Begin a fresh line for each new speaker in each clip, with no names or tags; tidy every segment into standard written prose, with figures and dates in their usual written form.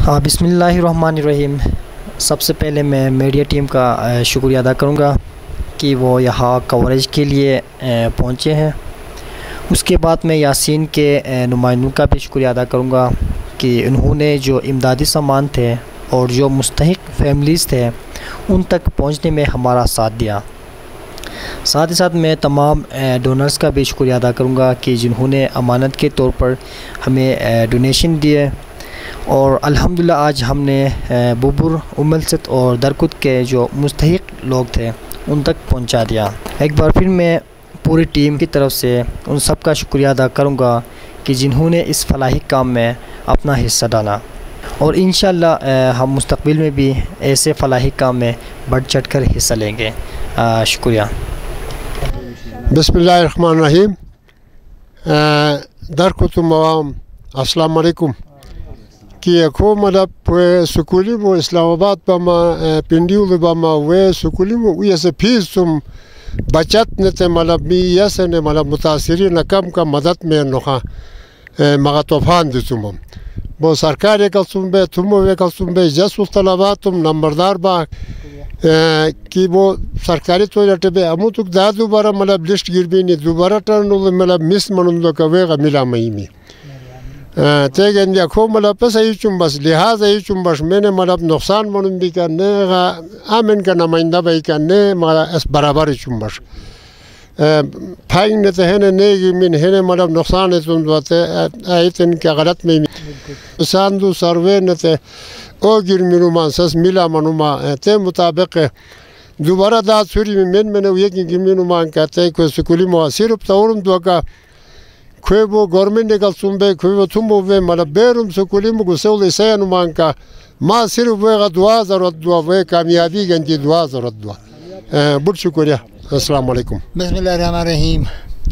हाँ, बिस्मिल्लाहिर्रहमानिर्रहीम। सबसे पहले मैं मीडिया टीम का शुक्रिया अदा करूँगा कि वो यहाँ कवरेज के लिए पहुँचे हैं। उसके बाद मैं यासीन के नुमाइंदों का भी शुक्रिया अदा करूँगा कि उन्होंने जो इमदादी सामान थे और जो मुस्तहिक फैमिलीज़ थे उन तक पहुँचने में हमारा साथ दिया। साथ ही साथ मैं तमाम डोनर्स का भी शुक्रिया अदा करूँगा कि जिन्होंने अमानत के तौर पर हमें डोनेशन दिए और अल्हम्दुलिल्लाह आज हमने बुबुर, उमलसत और दरकुत के जो मुस्तहिक लोग थे उन तक पहुंचा दिया। एक बार फिर मैं पूरी टीम की तरफ से उन सब का शुक्रिया अदा करूंगा कि जिन्होंने इस फलाही काम में अपना हिस्सा डाला और इंशाअल्लाह हम मुस्तक़बिल में भी ऐसे फलाही काम में बढ़ चढ़ कर हिस्सा लेंगे। शुक्रिया।
बिस्मिल्लाहिर्रहमानिर्रहीम। दरकुत मवाम अस्सलाम वालेकुम कि को मतलब सुकुली वो इस्लामाबाद बमा पिंडियों बमा वे सुकुली वो ये से फीस तुम बचत ने ते मतलब भी ये से ने मतलब मुतासिरी न कम का मदद में नोखा मगा तूफान दे तुम वो सरकार एक तुम बे तुम वे कल तुम बे जसूल तलबा तुम नंबरदार बा कि वो सरकारी तो जटे बे अमु तुक दा दोबारा मतलब लिस्ट गिर भी नहीं दोबारा टर्न मतलब मिस मनुंदो का वे का मिला मई में तेगन या खो मतलब पैसा ही चुम्बस लिहाजा ही चुम्बस मैंने मतलब नुकसान मनुन भी करने का आमिन का नुमाइंदा भी करने मतलब इस बराबर ही चुम्बस फाइन ने तो है नहीं मिन है ने मतलब नुकसान है तुम बाते आई तो इनके गलत में सांदू सर्वे ने तो ओ गिर मिनुमा सस मिला मनुमा ते मुताबिक दोबारा दाद सूरी में मैंने ये कि गिर मिनुमा कहते हैं कोई स्कूली मुआसिर तौरम दो का कोई वो गवर्नमेंट ने कल सुनबे कोई वो तुम वो मतलब बेरुम स्कूली में गुस्से से अनुमान का माँ सिर्फ वे दुआ ज़रूरत दुआ वे कामयाबी गंजी दुआ ज़रूरत दुआ बहुत शुक्रिया। अस्सलाम वालेकुम।
बिस्मिल्लाहिर्रहमानिर्रहीम।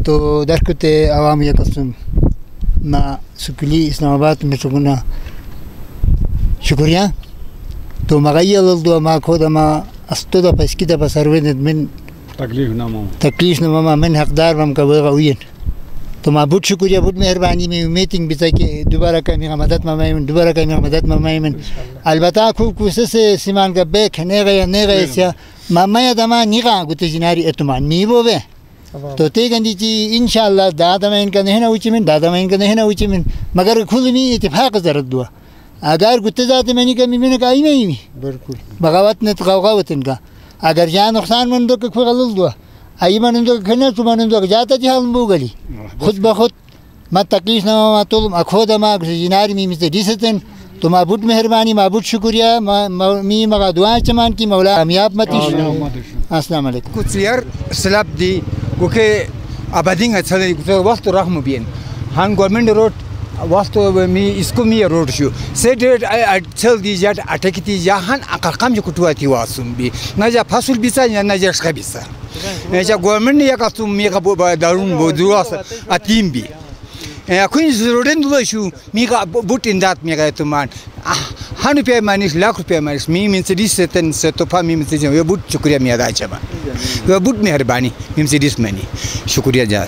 तो दरकुत आवाम ये कसम ना स्कूली इस्लामाबाद में सुकुना शुक्रिया। तो मगाइल दुआ माँ खुद माँ अस्तुदा पस्की दा पसरवे में तकलीफ न मामा मन हकदार मम का वेगा उयन तो माँ बहुत शुक्रिया बहुत मेहरबानी में मीटिंग भी कि दोबारा का मेरा मदद ममाइमन दोबारा का मेरा मदद ममाइमन अलबत्ता खूब कोशिश से सीमान का बैग नहीं गया सिया मामा दमा निका गुते जिनारी एतमान मी वो वे तो ते गंदी ची इंशाअल्लाह दादा में इनका नहीं ना ऊँची में दादा में इनका नहीं ना ऊँची में मगर खुद में इत्तेफाक ज़रूरत दुआ अगर गुते जाते मैंने कहा मैंने कहा ही नहीं बिल्कुल बगावत ने तो गावत इनका अगर जहाँ नुकसान मंदो के खुद गलत दुआ आई मनंदो खने तो मनंदो जाता जी हाल मुगली खुद बखुद मत तकलीफ ना मा तो अखोद मा जिनारी मी मिसे दिसतन तो मा बहुत मेहरबानी मा बहुत शुक्रिया मी मगा दुआ चमान की मौला कामयाब मतिश। अस्सलाम वालेकुम।
कुछ यार सलाब दी कोके आबादिंग अच्छा तो वक्त रहम बियन हां गवर्नमेंट रोड वस्तु मी इसको मी रोड शू से डेट चल दी जाट अटकती जहां अकम जो कुटवा थी वासुम भी ना जा फसुल बिसा ना जा खा बिसा ऐसा गवर्नमेंट ने का तुम मी का दारुन बोजुआ अतीम भी अखुन जरूरत दुला शू मी का बुट इंदात मी का तुमान हां रुपया मानिस लाख रुपया मानिस मी मिन से तो फा मी मिन से बुट शुक्रिया मी अदा चबा बुट मेहरबानी मी से दिस मनी शुक्रिया जा।